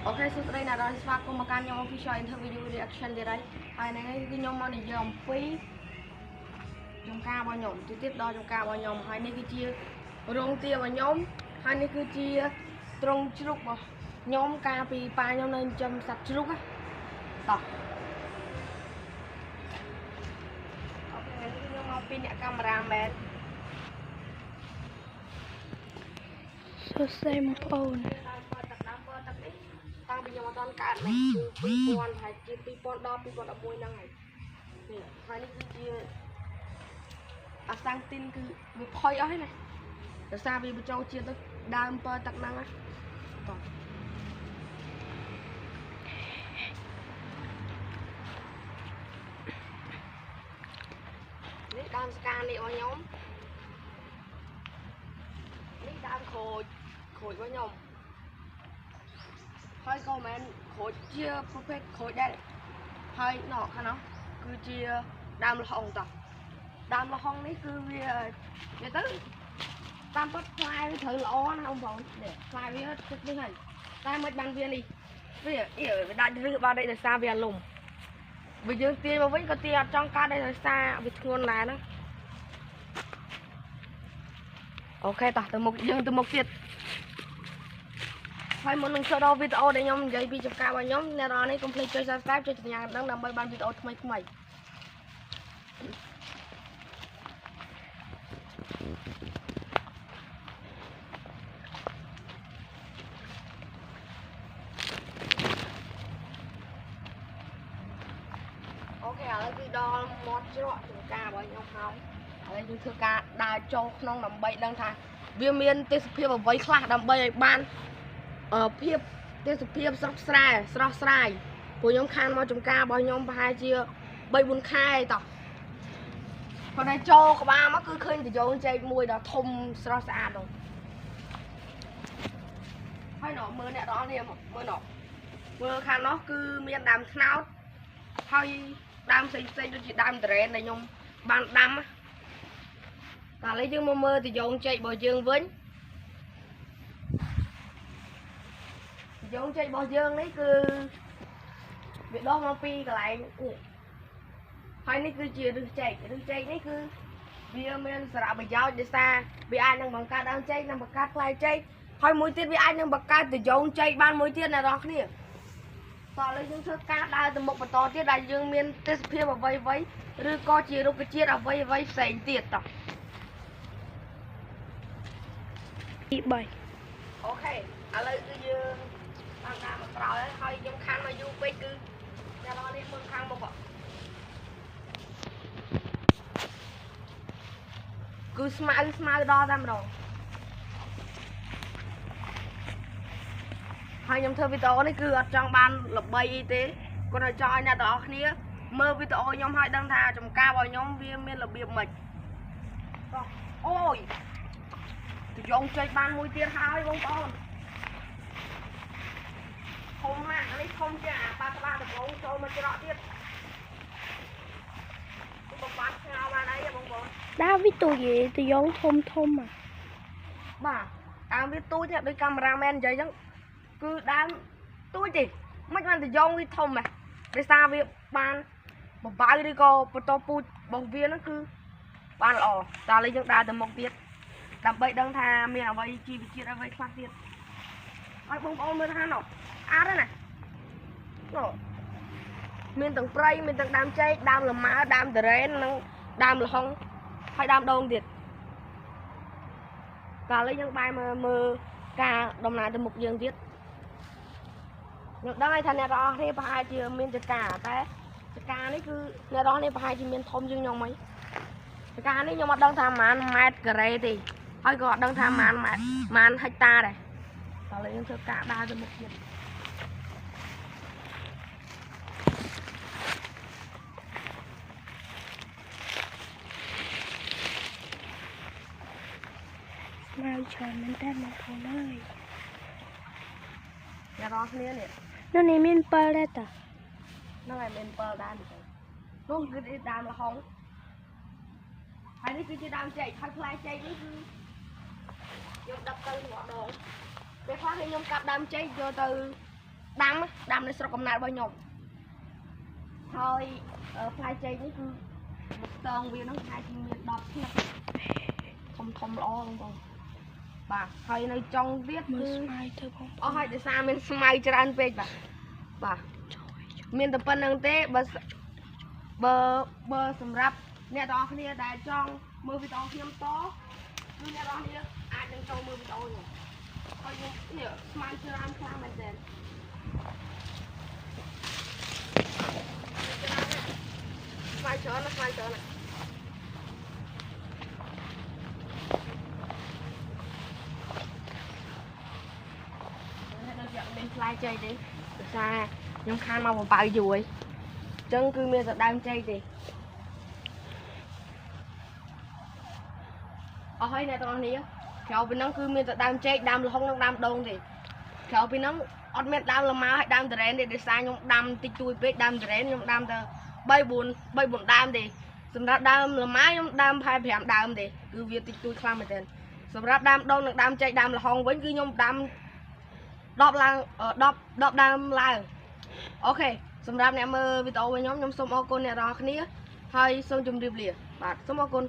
Ok, so today là rồi spa cùng một can nhau official interview reaction để đấy. Hai này cái nhóm này dòng phí trong ca bao nhóm trực tiếp đo trong ca bao nhóm hai này cái chia rong tia vào nhóm hai này cứ chia trong chục vào nhóm ca pi pa nhóm nên châm sạch chục á. Tỏ. Ok, cái nhóm mau pin nhẹ camera man. So same phone. តាំងពីខ្ញុំអត់ដល់កើតនេះគឺ2000ហើយជា2010 2011ហ្នឹងហើយនេះហើយនេះគឺជាអាសាំងទីនគឺវាផុយអស់ហើយណាដោយសារវាបញ្ចូលជាតិទៅដើមពើទឹកហ្នឹងណាតោះនេះដើមស្កានេះរបស់ខ្ញុំនេះដើមក្រូចរបស់ខ្ញុំហើយក៏មិនក្រូចជាប្រភេទក្រូចដែរហើយណោះខាងនោះគឺជាដើមលហុងតោះដើមលហុងនេះគឺវានិយាយទៅតាមពិតផ្លែវាត្រូវល្អណាបងប្អូននេះផ្លែវាទឹកនេះហើយតែមិនបានវានេះវាដាច់ឬបានដោយសារវាលំបើយើងទាញមកវិញក៏ទាញអត់ចង់កាត់ដោយសារវាធ្ងន់ដែរហ្នឹងអូខេតោះទៅមុខយើងទៅមុខទៀតហើយមុននឹងចូលដល់វីដេអូដែលខ្ញុំនិយាយពីចំការរបស់ខ្ញុំអ្នកនរនេះកុំភ្លេចចុច Subscribe ចុចសញ្ញាកណ្ដឹងដើម្បីបានវីដេអូថ្មីៗអូខេឥឡូវគឺដល់មាត់ច្រកចំការរបស់ខ្ញុំហើយឥឡូវយើងធ្វើការដើរចូលក្នុងដើម្បីដឹងថាវាមានទេសភាពអ្វីខ្លះដើម្បីឲ្យបានភាពទេសភាពស្រស់ស្រាយព្រោះខ្ញុំខានមកចំការរបស់ខ្ញុំប្រហែលជា3 4 ខែតោះប៉ុន្តែចូលក្បាលមកគឺឃើញតយងចេកមួយដ៏ធំស្រស់ស្អាតនោះហើយណោះមើលអ្នកនរនេះមើលណោះមើលខាងនោះគឺមានដើមត្នោតហើយដើមផ្សេងដូចជាដើមត្រេនដែលខ្ញុំបានដាំតែឥឡូវយើងមកមើលតយងចេករបស់យើងវិញយងចេករបស់យើងនេះគឺវាដុះមកពីកន្លែងនេះហើយនេះគឺជាឫសចេកនេះគឺវាមានសារៈប្រយោជន៍ដោយសារវាអាចនឹងបង្កើតដើមចេកនិងបង្កើតផ្លែចេកហើយមួយទៀតវាអាចនឹងបង្កើតតយងចេកបានមួយទៀតអ្នកនរគ្នាតោះឥឡូវយើងធ្វើការដើរទៅមុខបន្តទៀតដែលយើងមានទេសភាពអ្វីឬក៏ជារុក្ខជាតិអ្វីផ្សេងទៀតតោះទី3អូខេឥឡូវគឺយើងតាមការមកក្រោយហើយខ្ញុំខានមកយូរពេកគឺអ្នកនរនេះមើលខាងមុខគឺស្មៅដល់តែម្ដងហើយខ្ញុំធ្វើវីដេអូនេះគឺអត់ចង់បានល្បីអីទេគាត់ឲ្យចង់ឲ្យអ្នកទាំងអស់គ្នាមើលវីដេអូខ្ញុំឲ្យដឹងថាចំការរបស់ខ្ញុំវាមានរបៀបម៉េចអូយទៅយងចេញបានមួយទៀតហើយបងប្អូនធំណាស់នេះធំជាងអាបាត់ក្បាលដំបងចូលមកច្រកទៀតបងបាត់ស្ងោបានអីបងប្អូនដើរវិទូយទៅយងធំអាបាទដើមវាទូចដូចកាមេរ៉ាមែននិយាយចឹងគឺដើមទូចទេមិនបានទៅយងវាធំហ៎ដោយសារវាបានបបៅឬក៏បន្តពូជរបស់វាហ្នឹងគឺបានល្អតែឥឡូវយើងដើរទៅមុខទៀតដើម្បីដឹងថាមានអ្វីជីវជាតិអ្វីខ្លះទៀតឲ្យបងប្អូនមើលថានោះអាតណានោះមានទាំងព្រៃមានទាំងដើមចេកដើមលម៉ើដើមតារ៉េននិងដើមលហុងហើយដើមដូងទៀតកាលនេះយើងបែរមើលការដំណើរទៅមុខយើងទៀតខ្ញុំដឹងហើយថាអ្នកនរអស់គ្នាប្រហែលជាមានចកាតែចកានេះគឺអ្នកនរអស់គ្នាប្រហែលជាមានធំជាងខ្ញុំហីចកានេះខ្ញុំអត់ដឹងថាប៉ុន្មានម៉ែត្រការ៉េទេហើយក៏អត់ដឹងថាប៉ុន្មានហិកតាដែរឥឡូវយើងធ្វើការដើរទៅមុខទៀតស្មៅច្រើនមែនតើបងប្អូនអើយអ្នកនរគ្នានេះនេះមាន7ដែរតាហ្នឹងហើយមាន7ដែរនោះគឺដើមលហុងហើយនេះគឺជាដើមចេកហើយផ្លែចេកនេះគឺខ្ញុំដឹកទៅម្ដងពេលខ្លះខ្ញុំកាប់ដើមចេកយកទៅ đam lên sọc cầm nát bao nhom thôiផ្លែចេកនេះគឺមកតងវានឹងថាជាមាន10ផ្នែកធំល្អបងប្អូនបាទហើយនៅចុងទៀតគឺ ស្មៅទៅបងប្អូន អស់ហើយដោយសារមានស្មៅច្រើនពេកបាទមានតែប៉ុណ្្នឹងទេបើសម្រាប់អ្នកទាំងអស់គ្នាដែលចង់មើលវីដេអូខ្ញុំតគឺអ្នកទាំងអស់គ្នាអាចនឹងចូលមើលវីដេអូខ្ញុំហើយខ្ញុំនេះស្មៅច្រើនខ្លាំងមែនទែនស្មៅច្រើនណាស់ស្មៅច្រើនណាស់មានផ្លែចេកទេដោយសារខ្ញុំខានមកបបៅយូរហើយអញ្ចឹងគឺមានតែដើមចេកទេអស់ហើយអ្នកទាំងអស់គ្នាក្រៅពីហ្នឹងគឺមានតែដើមចេកដើមល្ហុងនិងដើមដូងទេក្រៅពីហ្នឹងអត់មានដើមលម៉ើហើយដើមតរ៉ែនទេដោយសារខ្ញុំដាំតិចតួចពេកដើមតរ៉ែនខ្ញុំដាំតែ3 4ដើមទេសម្រាប់ដើមលម៉ើខ្ញុំដាំ5ដើមទេគឺវាតិចតួចខ្លាំងមែនទែនសម្រាប់ដើមដូងនិងដើមចេកដើមល្ហុងវិញគឺខ្ញុំដាំ10ឡើង10ដើមឡើងអូខេសម្រាប់អ្នកមើលវីដេអូរបស់ខ្ញុំសូមអរគុណអ្នកទាំងអស់គ្នាហើយសូមជម្រាបលាបាទសូមអរគុណ